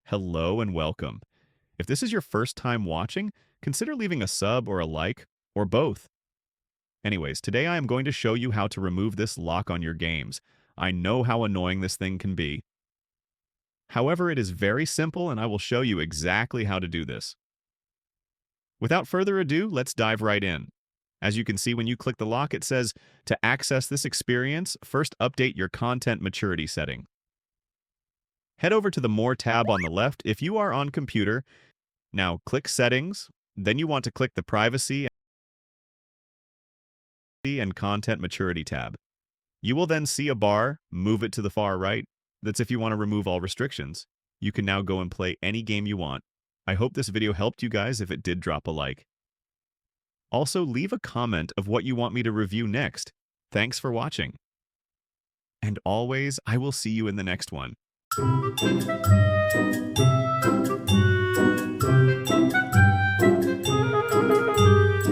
Hello and welcome. If this is your first time watching, consider leaving a sub or a like, or both. Anyways, today I am going to show you how to remove this lock on your games. I know how annoying this thing can be. However, it is very simple and I will show you exactly how to do this. Without further ado, let's dive right in. As you can see when you click the lock, it says, to access this experience, first update your content maturity setting. Head over to the More tab on the left if you are on computer. Now click Settings, then you want to click the Privacy and Content Maturity tab. You will then see a bar, move it to the far right. That's if you want to remove all restrictions. You can now go and play any game you want. I hope this video helped you guys. If it did, drop a like. Also, leave a comment of what you want me to review next. Thanks for watching. And always, I will see you in the next one.